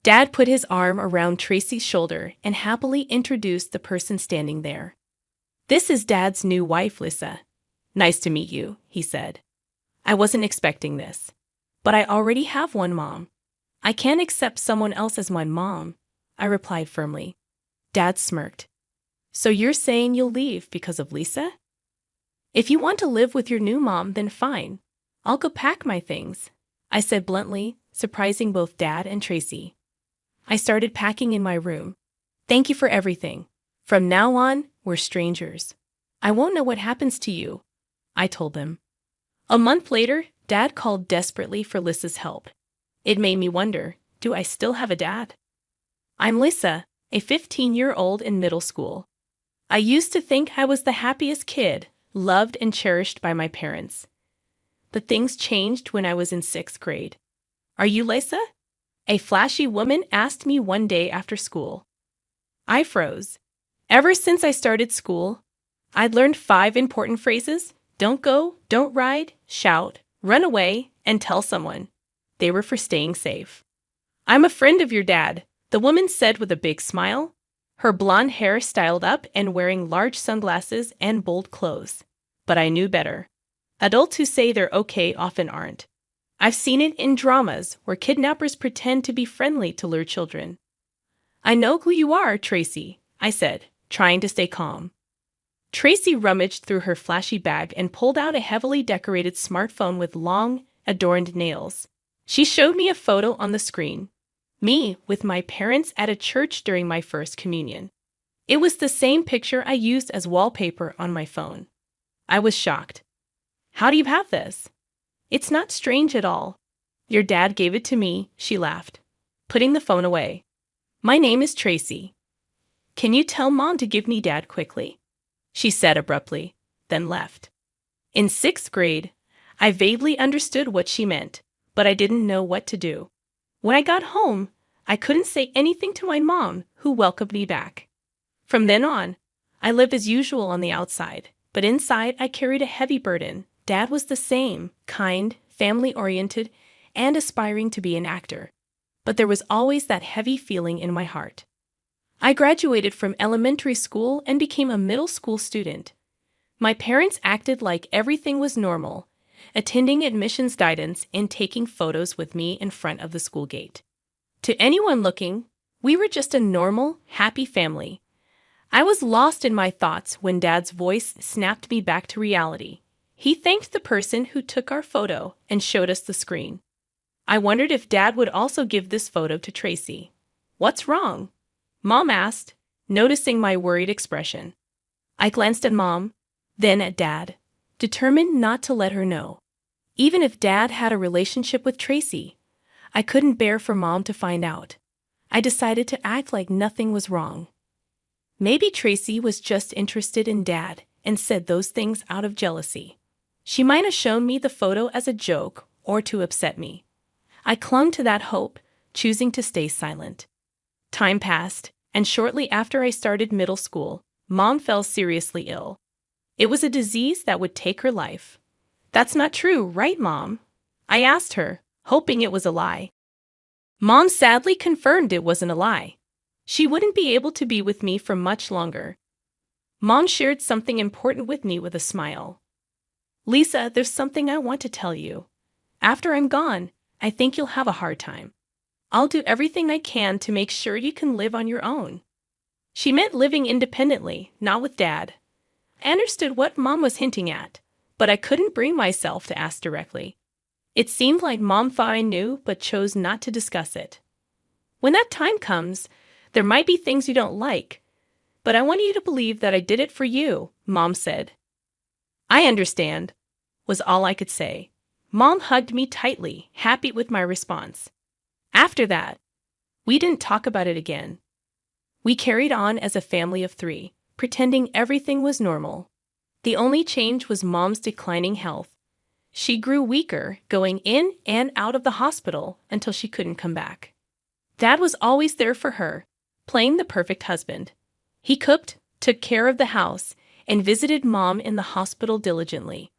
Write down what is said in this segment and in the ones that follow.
Dad put his arm around Tracy's shoulder and happily introduced the person standing there. "This is Dad's new wife, Lisa. Nice to meet you," he said. "I wasn't expecting this. But I already have one mom. I can't accept someone else as my mom," I replied firmly. Dad smirked. "So you're saying you'll leave because of Lisa? If you want to live with your new mom, then fine. I'll go pack my things," I said bluntly, surprising both Dad and Tracy. I started packing in my room. "Thank you for everything. From now on, we're strangers. I won't know what happens to you," I told them. A month later, Dad called desperately for Lisa's help. It made me wonder, do I still have a dad? I'm Lisa, a 15-year-old in middle school. I used to think I was the happiest kid, loved and cherished by my parents. But things changed when I was in 6th grade. "Are you Lisa?" a flashy woman asked me one day after school. I froze. Ever since I started school, I'd learned 5 important phrases: don't go, don't ride, shout, run away, and tell someone. They were for staying safe. "I'm a friend of your dad," the woman said with a big smile, her blonde hair styled up and wearing large sunglasses and bold clothes. But I knew better. Adults who say they're okay often aren't. I've seen it in dramas where kidnappers pretend to be friendly to lure children. "I know who you are, Tracy," I said, trying to stay calm. Tracy rummaged through her flashy bag and pulled out a heavily decorated smartphone with long, adorned nails. She showed me a photo on the screen. Me with my parents at a church during my first communion. It was the same picture I used as wallpaper on my phone. I was shocked. "How do you have this?" "It's not strange at all. Your dad gave it to me," she laughed, putting the phone away. "My name is Tracy. Can you tell Mom to give me Dad quickly?" she said abruptly, then left. In 6th grade, I vaguely understood what she meant, but I didn't know what to do. When I got home, I couldn't say anything to my mom, who welcomed me back. From then on, I lived as usual on the outside, but inside I carried a heavy burden. Dad was the same, kind, family-oriented, and aspiring to be an actor. But there was always that heavy feeling in my heart. I graduated from elementary school and became a middle school student. My parents acted like everything was normal, attending admissions guidance and taking photos with me in front of the school gate. To anyone looking, we were just a normal, happy family. I was lost in my thoughts when Dad's voice snapped me back to reality. He thanked the person who took our photo and showed us the screen. I wondered if Dad would also give this photo to Tracy. "What's wrong?" Mom asked, noticing my worried expression. I glanced at Mom, then at Dad, determined not to let her know. Even if Dad had a relationship with Tracy, I couldn't bear for Mom to find out. I decided to act like nothing was wrong. Maybe Tracy was just interested in Dad and said those things out of jealousy. She might have shown me the photo as a joke or to upset me. I clung to that hope, choosing to stay silent. Time passed, and shortly after I started middle school, Mom fell seriously ill. It was a disease that would take her life. "That's not true, right, Mom?" I asked her, hoping it was a lie. Mom sadly confirmed it wasn't a lie. She wouldn't be able to be with me for much longer. Mom shared something important with me with a smile. "Lisa, there's something I want to tell you. After I'm gone, I think you'll have a hard time. I'll do everything I can to make sure you can live on your own." She meant living independently, not with Dad. I understood what Mom was hinting at, but I couldn't bring myself to ask directly. It seemed like Mom thought I knew, but chose not to discuss it. "When that time comes, there might be things you don't like, but I want you to believe that I did it for you," Mom said. "I understand," was all I could say. Mom hugged me tightly, happy with my response. After that, we didn't talk about it again. We carried on as a family of 3, pretending everything was normal. The only change was Mom's declining health. She grew weaker, going in and out of the hospital until she couldn't come back. Dad was always there for her, playing the perfect husband. He cooked, took care of the house, and visited Mom in the hospital diligently.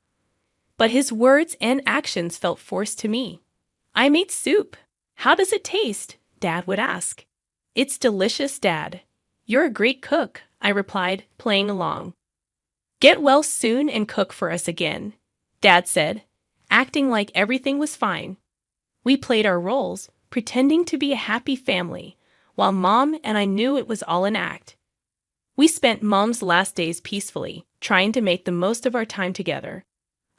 But his words and actions felt forced to me. "I made soup. How does it taste?" Dad would ask. "It's delicious, Dad. You're a great cook," I replied, playing along. "Get well soon and cook for us again," Dad said, acting like everything was fine. We played our roles, pretending to be a happy family, while Mom and I knew it was all an act. We spent Mom's last days peacefully, trying to make the most of our time together.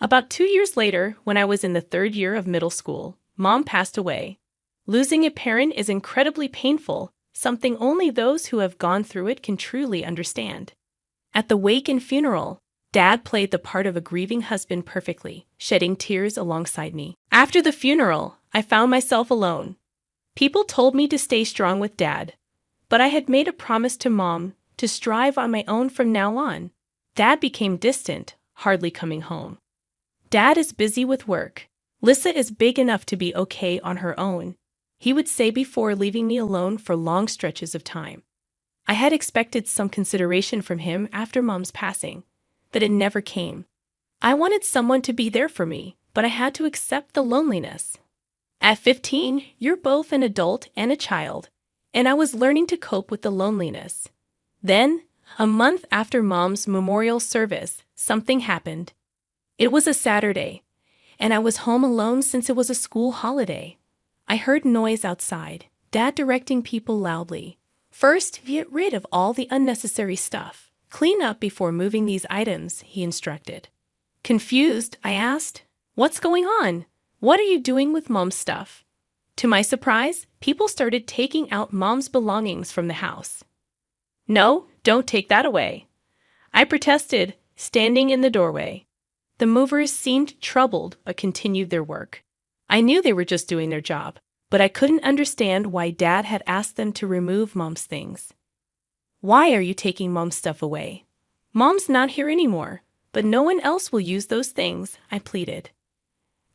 About 2 years later, when I was in the third year of middle school, Mom passed away. Losing a parent is incredibly painful, something only those who have gone through it can truly understand. At the wake and funeral, Dad played the part of a grieving husband perfectly, shedding tears alongside me. After the funeral, I found myself alone. People told me to stay strong with Dad, but I had made a promise to Mom to strive on my own from now on. Dad became distant, hardly coming home. "Dad is busy with work. Lissa is big enough to be okay on her own," he would say before leaving me alone for long stretches of time. I had expected some consideration from him after Mom's passing, but it never came. I wanted someone to be there for me, but I had to accept the loneliness. At 15, you're both an adult and a child, and I was learning to cope with the loneliness. Then, a month after Mom's memorial service, something happened. It was a Saturday, and I was home alone since it was a school holiday. I heard noise outside, Dad directing people loudly. "First, get rid of all the unnecessary stuff. Clean up before moving these items," he instructed. Confused, I asked, "What's going on? What are you doing with Mom's stuff?" To my surprise, people started taking out Mom's belongings from the house. "No, don't take that away," I protested, standing in the doorway. The movers seemed troubled but continued their work. I knew they were just doing their job, but I couldn't understand why Dad had asked them to remove Mom's things. "Why are you taking Mom's stuff away? Mom's not here anymore, but no one else will use those things," I pleaded.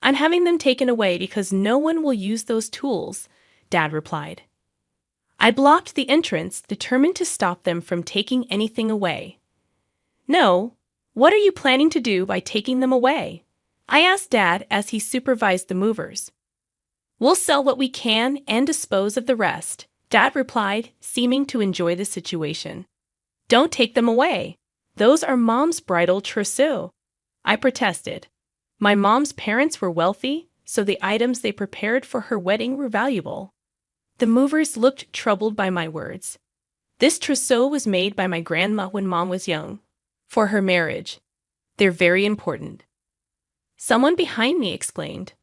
"I'm having them taken away because no one will use those tools," Dad replied. I blocked the entrance, determined to stop them from taking anything away. "No, what are you planning to do by taking them away?" I asked Dad as he supervised the movers. "We'll sell what we can and dispose of the rest," Dad replied, seeming to enjoy the situation. "Don't take them away. Those are Mom's bridal trousseau," I protested. My mom's parents were wealthy, so the items they prepared for her wedding were valuable. The movers looked troubled by my words. "This trousseau was made by my grandma when Mom was young, for her marriage. They're very important." Someone behind me explained,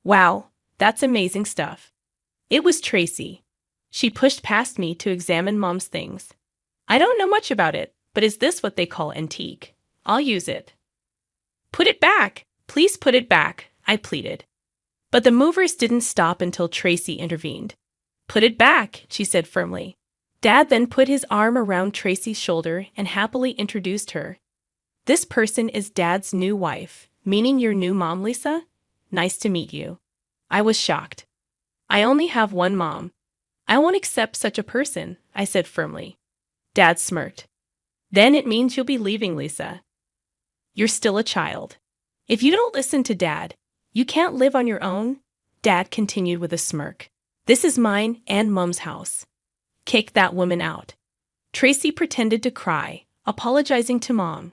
"Wow, that's amazing stuff." It was Tracy. She pushed past me to examine Mom's things. "I don't know much about it, but is this what they call antique? I'll use it." "Put it back! Please put it back," I pleaded. But the movers didn't stop until Tracy intervened. "Put it back," she said firmly. Dad then put his arm around Tracy's shoulder and happily introduced her. "This person is Dad's new wife, meaning your new mom, Lisa? Nice to meet you." I was shocked. "I only have one mom. I won't accept such a person," I said firmly. Dad smirked. "Then it means you'll be leaving, Lisa. You're still a child. If you don't listen to Dad, you can't live on your own," Dad continued with a smirk. "This is mine and Mom's house. Kick that woman out." Tracy pretended to cry, apologizing to Mom.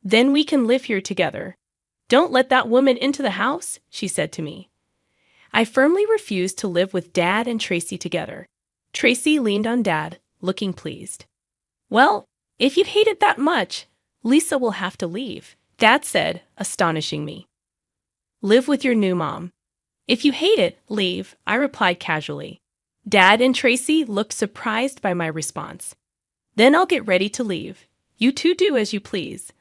"Then we can live here together." "Don't let that woman into the house," she said to me. I firmly refused to live with Dad and Tracy together. Tracy leaned on Dad, looking pleased. "Well, if you hate it that much, Lisa will have to leave," Dad said, astonishing me. "Live with your new mom." "If you hate it, leave," I replied casually. Dad and Tracy looked surprised by my response. "Then I'll get ready to leave. You two do as you please,"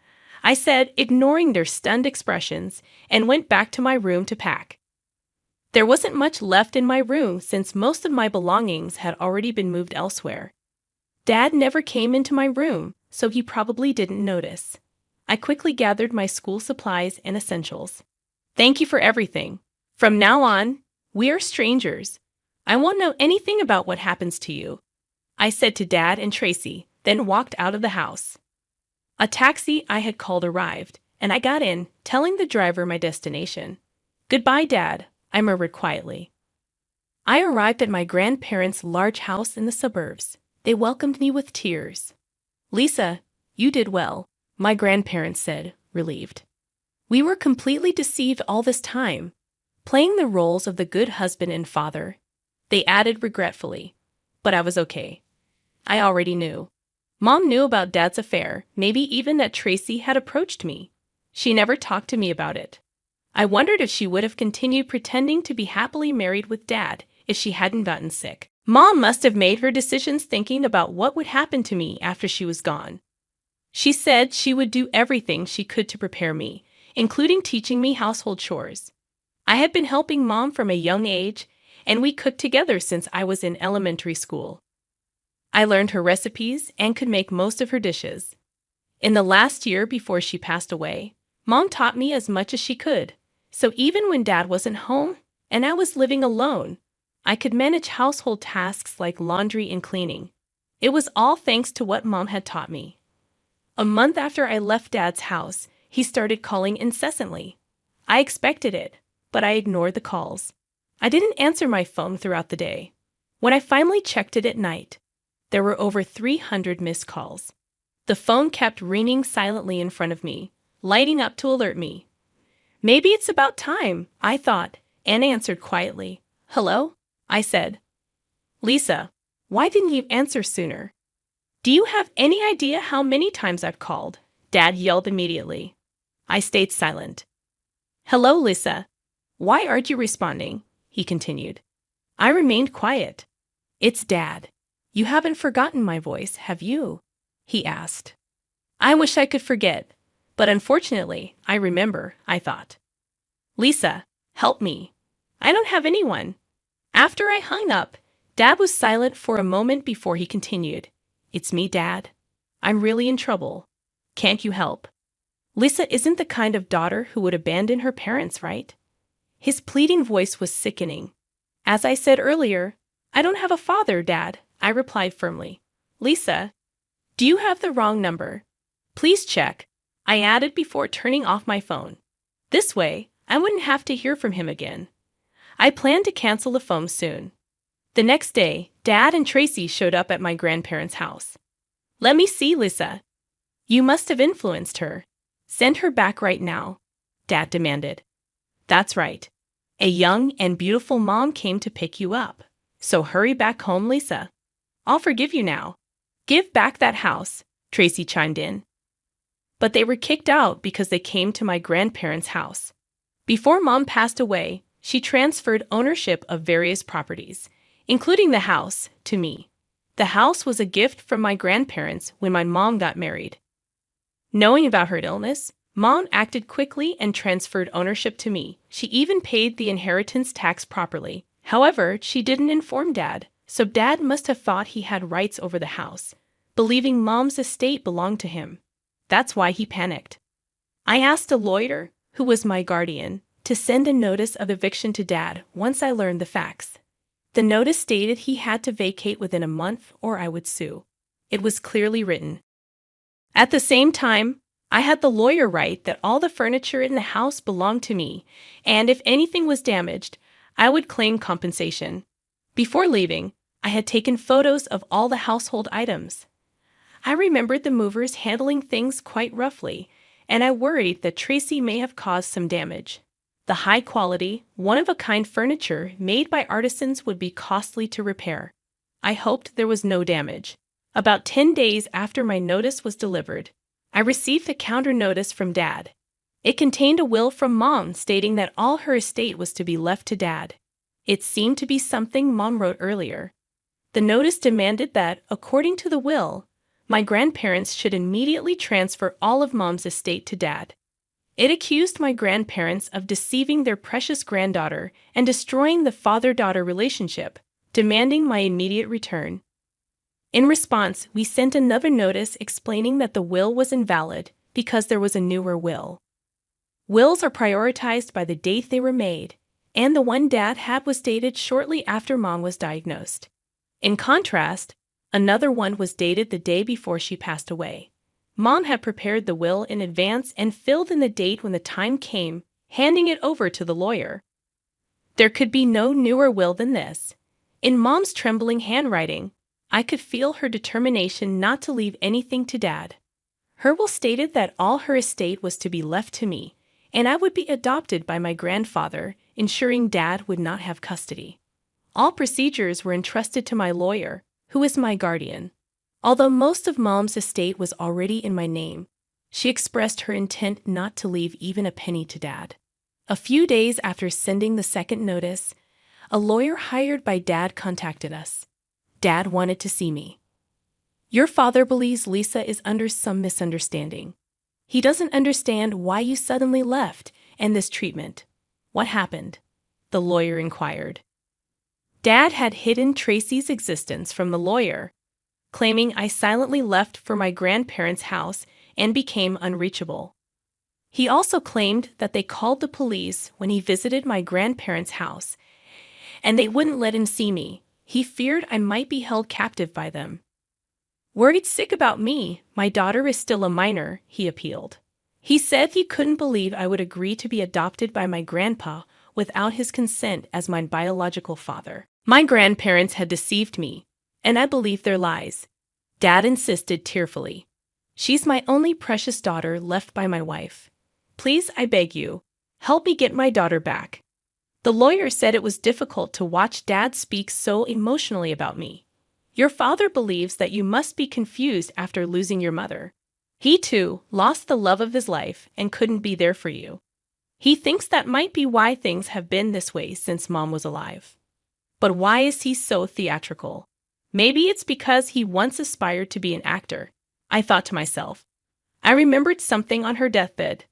I said, ignoring their stunned expressions, and went back to my room to pack. There wasn't much left in my room since most of my belongings had already been moved elsewhere. Dad never came into my room, so he probably didn't notice. I quickly gathered my school supplies and essentials. "Thank you for everything. From now on, we are strangers. I won't know anything about what happens to you," I said to Dad and Tracy, then walked out of the house. A taxi I had called arrived, and I got in, telling the driver my destination. "Goodbye, Dad," I murmured quietly. I arrived at my grandparents' large house in the suburbs. They welcomed me with tears. Lisa, you did well, my grandparents said, relieved. We were completely deceived all this time, playing the roles of the good husband and father. They added regretfully. But I was okay. I already knew. Mom knew about Dad's affair, maybe even that Tracy had approached me. She never talked to me about it. I wondered if she would have continued pretending to be happily married with Dad if she hadn't gotten sick. Mom must have made her decisions thinking about what would happen to me after she was gone. She said she would do everything she could to prepare me, including teaching me household chores. I had been helping Mom from a young age, and we cooked together since I was in elementary school. I learned her recipes and could make most of her dishes. In the last year before she passed away, Mom taught me as much as she could, so even when Dad wasn't home and I was living alone, I could manage household tasks like laundry and cleaning. It was all thanks to what Mom had taught me. A month after I left Dad's house, he started calling incessantly. I expected it, but I ignored the calls. I didn't answer my phone throughout the day. When I finally checked it at night, there were over 300 missed calls. The phone kept ringing silently in front of me, lighting up to alert me. Maybe it's about time, I thought, and answered quietly. Hello? I said. Lisa, why didn't you answer sooner? Do you have any idea how many times I've called? Dad yelled immediately. I stayed silent. Hello, Lisa. Why aren't you responding? He continued. I remained quiet. It's Dad. You haven't forgotten my voice, have you? He asked. I wish I could forget, but unfortunately, I remember, I thought. Lisa, help me. I don't have anyone. After I hung up, Dad was silent for a moment before he continued. It's me, Dad. I'm really in trouble. Can't you help? Lisa isn't the kind of daughter who would abandon her parents, right? His pleading voice was sickening. As I said earlier, I don't have a father, Dad, I replied firmly. Lisa, do you have the wrong number? Please check, I added before turning off my phone. This way, I wouldn't have to hear from him again. I planned to cancel the phone soon. The next day, Dad and Tracy showed up at my grandparents' house. Let me see, Lisa. You must have influenced her. Send her back right now, Dad demanded. That's right. A young and beautiful mom came to pick you up. So hurry back home, Lisa. I'll forgive you now. Give back that house, Tracy chimed in. But they were kicked out because they came to my grandparents' house. Before Mom passed away, she transferred ownership of various properties, including the house, to me. The house was a gift from my grandparents when my mom got married. Knowing about her illness, Mom acted quickly and transferred ownership to me. She even paid the inheritance tax properly. However, she didn't inform Dad, so Dad must have thought he had rights over the house, believing Mom's estate belonged to him. That's why he panicked. I asked a lawyer, who was my guardian, to send a notice of eviction to Dad once I learned the facts. The notice stated he had to vacate within a month or I would sue. It was clearly written. At the same time, I had the lawyer write that all the furniture in the house belonged to me, and if anything was damaged, I would claim compensation. Before leaving, I had taken photos of all the household items. I remembered the movers handling things quite roughly, and I worried that Tracy may have caused some damage. The high-quality, one-of-a-kind furniture made by artisans would be costly to repair. I hoped there was no damage. About 10 days after my notice was delivered, I received a counter notice from Dad. It contained a will from Mom stating that all her estate was to be left to Dad. It seemed to be something Mom wrote earlier. The notice demanded that, according to the will, my grandparents should immediately transfer all of Mom's estate to Dad. It accused my grandparents of deceiving their precious granddaughter and destroying the father-daughter relationship, demanding my immediate return. In response, we sent another notice explaining that the will was invalid because there was a newer will. Wills are prioritized by the date they were made, and the one Dad had was dated shortly after Mom was diagnosed. In contrast, another one was dated the day before she passed away. Mom had prepared the will in advance and filled in the date when the time came, handing it over to the lawyer. There could be no newer will than this. In Mom's trembling handwriting, I could feel her determination not to leave anything to Dad. Her will stated that all her estate was to be left to me, and I would be adopted by my grandfather, ensuring Dad would not have custody. All procedures were entrusted to my lawyer, who is my guardian. Although most of Mom's estate was already in my name, she expressed her intent not to leave even a penny to Dad. A few days after sending the second notice, a lawyer hired by Dad contacted us. Dad wanted to see me. Your father believes Lisa is under some misunderstanding. He doesn't understand why you suddenly left and this treatment. What happened? The lawyer inquired. Dad had hidden Tracy's existence from the lawyer, claiming I silently left for my grandparents' house and became unreachable. He also claimed that they called the police when he visited my grandparents' house, and they wouldn't let him see me. He feared I might be held captive by them. Worried sick about me, my daughter is still a minor, he appealed. He said he couldn't believe I would agree to be adopted by my grandpa without his consent as my biological father. My grandparents had deceived me, and I believed their lies. Dad insisted tearfully. She's my only precious daughter left by my wife. Please, I beg you, help me get my daughter back. The lawyer said it was difficult to watch Dad speak so emotionally about me. Your father believes that you must be confused after losing your mother. He, too, lost the love of his life and couldn't be there for you. He thinks that might be why things have been this way since Mom was alive. But why is he so theatrical? Maybe it's because he once aspired to be an actor, I thought to myself. I remembered something on her deathbed.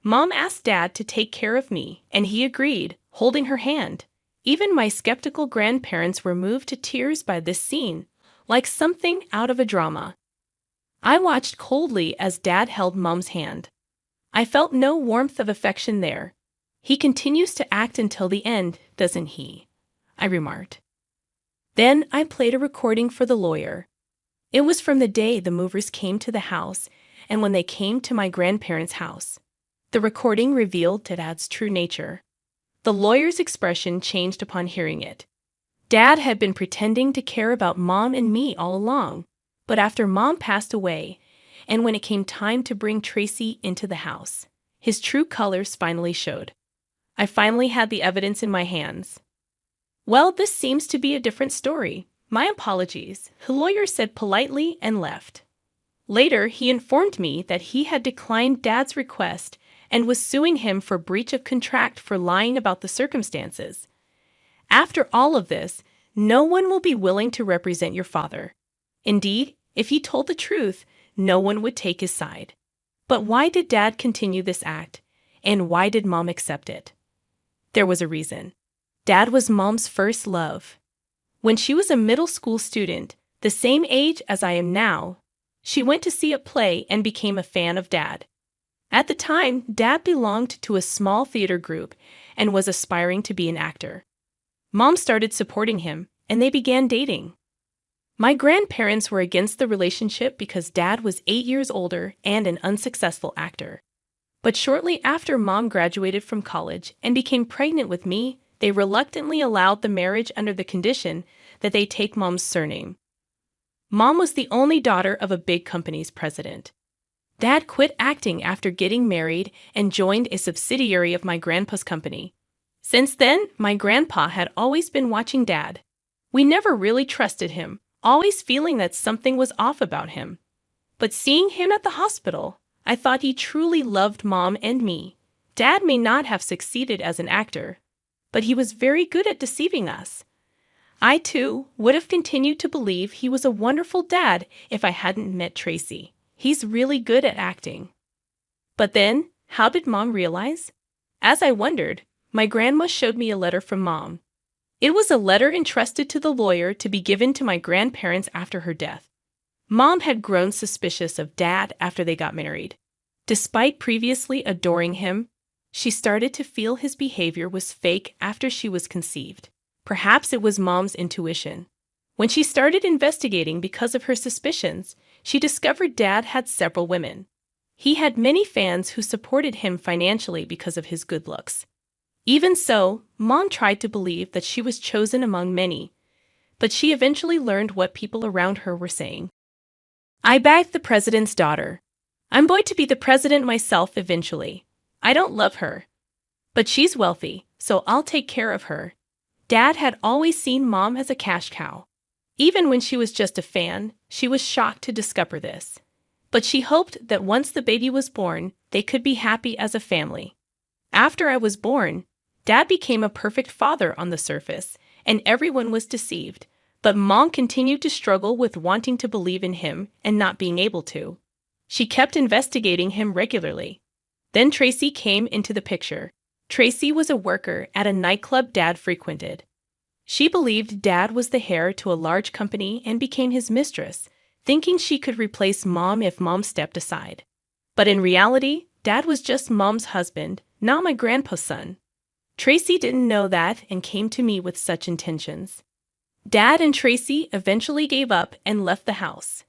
Mom asked Dad to take care of me, and he agreed, holding her hand. Even my skeptical grandparents were moved to tears by this scene, like something out of a drama. I watched coldly as Dad held Mom's hand. I felt no warmth of affection there. He continues to act until the end, doesn't he? I remarked. Then I played a recording for the lawyer. It was from the day the movers came to the house and when they came to my grandparents' house. The recording revealed Dad's true nature. The lawyer's expression changed upon hearing it. Dad had been pretending to care about Mom and me all along, but after Mom passed away, and when it came time to bring Tracy into the house, his true colors finally showed. I finally had the evidence in my hands. Well, this seems to be a different story. My apologies, the lawyer said politely and left. Later, he informed me that he had declined Dad's request and was suing him for breach of contract for lying about the circumstances. After all of this, no one will be willing to represent your father. Indeed, if he told the truth, no one would take his side. But why did Dad continue this act, and why did Mom accept it? There was a reason. Dad was Mom's first love. When she was a middle school student, the same age as I am now, she went to see a play and became a fan of Dad. At the time, Dad belonged to a small theater group and was aspiring to be an actor. Mom started supporting him, and they began dating. My grandparents were against the relationship because Dad was 8 years older and an unsuccessful actor. But shortly after Mom graduated from college and became pregnant with me, they reluctantly allowed the marriage under the condition that they take Mom's surname. Mom was the only daughter of a big company's president. Dad quit acting after getting married and joined a subsidiary of my grandpa's company. Since then, my grandpa had always been watching Dad. We never really trusted him, always feeling that something was off about him. But seeing him at the hospital, I thought he truly loved Mom and me. Dad may not have succeeded as an actor, but he was very good at deceiving us. I, too, would have continued to believe he was a wonderful dad if I hadn't met Tracy. He's really good at acting. But then, how did Mom realize? As I wondered, my grandma showed me a letter from Mom. It was a letter entrusted to the lawyer to be given to my grandparents after her death. Mom had grown suspicious of Dad after they got married. Despite previously adoring him, she started to feel his behavior was fake after she was conceived. Perhaps it was Mom's intuition. When she started investigating because of her suspicions, she discovered Dad had several women. He had many fans who supported him financially because of his good looks. Even so, Mom tried to believe that she was chosen among many, but she eventually learned what people around her were saying. I bagged the president's daughter. I'm going to be the president myself eventually. I don't love her, but she's wealthy, so I'll take care of her. Dad had always seen Mom as a cash cow. Even when she was just a fan, she was shocked to discover this. But she hoped that once the baby was born, they could be happy as a family. After I was born, Dad became a perfect father on the surface, and everyone was deceived. But Mom continued to struggle with wanting to believe in him and not being able to. She kept investigating him regularly. Then Tracy came into the picture. Tracy was a worker at a nightclub Dad frequented. She believed Dad was the heir to a large company and became his mistress, thinking she could replace Mom if Mom stepped aside. But in reality, Dad was just Mom's husband, not my grandpa's son. Tracy didn't know that and came to me with such intentions. Dad and Tracy eventually gave up and left the house.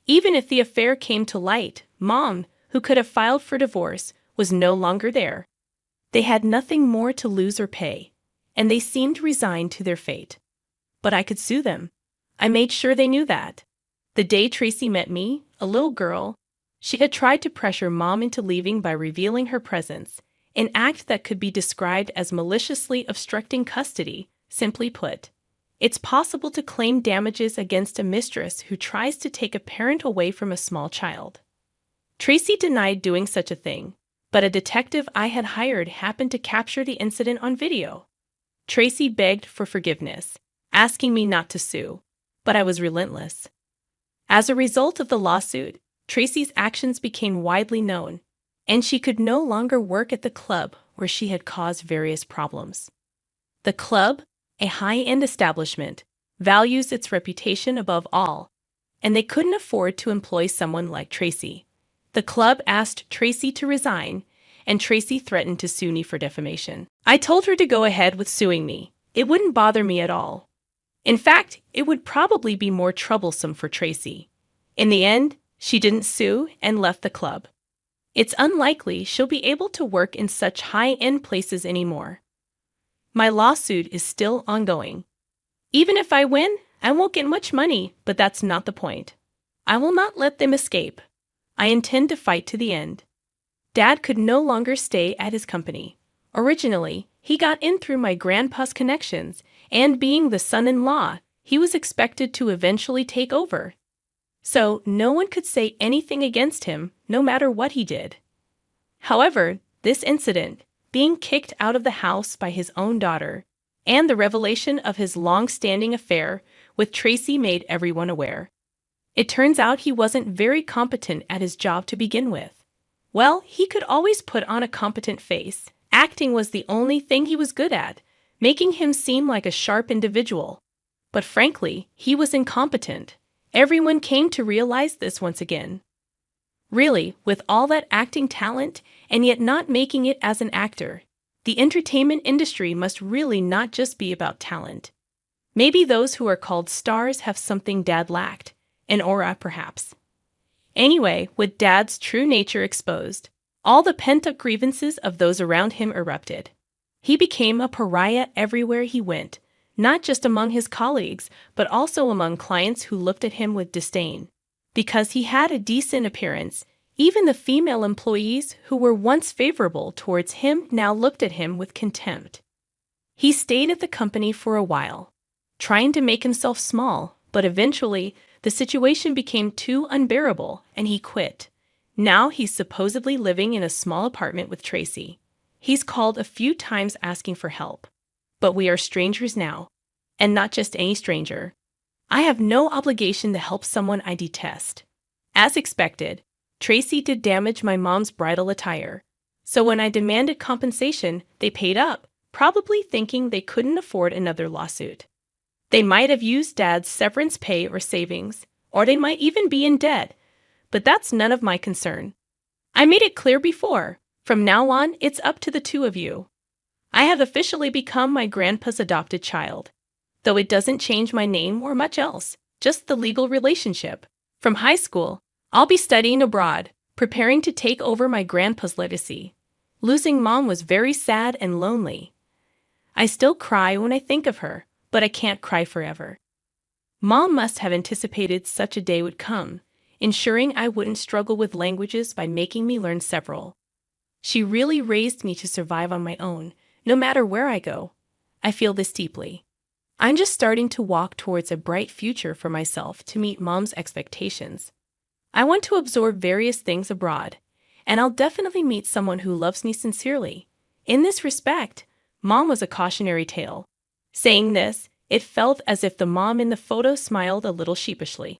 Even if the affair came to light, Mom, who could have filed for divorce, was no longer there. They had nothing more to lose or pay, and they seemed resigned to their fate. But I could sue them. I made sure they knew that. The day Tracy met me, a little girl, she had tried to pressure Mom into leaving by revealing her presence, an act that could be described as maliciously obstructing custody. Simply put, it's possible to claim damages against a mistress who tries to take a parent away from a small child. Tracy denied doing such a thing, but a detective I had hired happened to capture the incident on video. Tracy begged for forgiveness, asking me not to sue, but I was relentless. As a result of the lawsuit, Tracy's actions became widely known, and she could no longer work at the club where she had caused various problems. The club, a high-end establishment, values its reputation above all, and they couldn't afford to employ someone like Tracy. The club asked Tracy to resign, and Tracy threatened to sue me for defamation. I told her to go ahead with suing me. It wouldn't bother me at all. In fact, it would probably be more troublesome for Tracy. In the end, she didn't sue and left the club. It's unlikely she'll be able to work in such high-end places anymore. My lawsuit is still ongoing. Even if I win, I won't get much money, but that's not the point. I will not let them escape. I intend to fight to the end. Dad could no longer stay at his company. Originally, he got in through my grandpa's connections, and being the son-in-law, he was expected to eventually take over. So no one could say anything against him, no matter what he did. However, this incident, being kicked out of the house by his own daughter, and the revelation of his long-standing affair with Tracy made everyone aware. It turns out he wasn't very competent at his job to begin with. Well, he could always put on a competent face. Acting was the only thing he was good at, making him seem like a sharp individual. But frankly, he was incompetent. Everyone came to realize this once again. Really, with all that acting talent, and yet not making it as an actor, the entertainment industry must really not just be about talent. Maybe those who are called stars have something Dad lacked, an aura perhaps. Anyway, with Dad's true nature exposed, all the pent-up grievances of those around him erupted. He became a pariah everywhere he went, not just among his colleagues, but also among clients who looked at him with disdain. Because he had a decent appearance, even the female employees who were once favorable towards him now looked at him with contempt. He stayed at the company for a while, trying to make himself small, but eventually the situation became too unbearable and he quit. Now he's supposedly living in a small apartment with Tracy. He's called a few times asking for help. But we are strangers now, and not just any stranger. I have no obligation to help someone I detest. As expected, Tracy did damage my mom's bridal attire. So when I demanded compensation, they paid up, probably thinking they couldn't afford another lawsuit. They might have used Dad's severance pay or savings, or they might even be in debt, but that's none of my concern. I made it clear before. From now on, it's up to the two of you. I have officially become my grandpa's adopted child, though it doesn't change my name or much else, just the legal relationship. From high school, I'll be studying abroad, preparing to take over my grandpa's legacy. Losing Mom was very sad and lonely, I still cry when I think of her, but I can't cry forever. Mom must have anticipated such a day would come, ensuring I wouldn't struggle with languages by making me learn several. She really raised me to survive on my own, no matter where I go. I feel this deeply. I'm just starting to walk towards a bright future for myself to meet Mom's expectations. I want to absorb various things abroad, and I'll definitely meet someone who loves me sincerely. In this respect, Mom was a cautionary tale. Saying this, it felt as if the mom in the photo smiled a little sheepishly.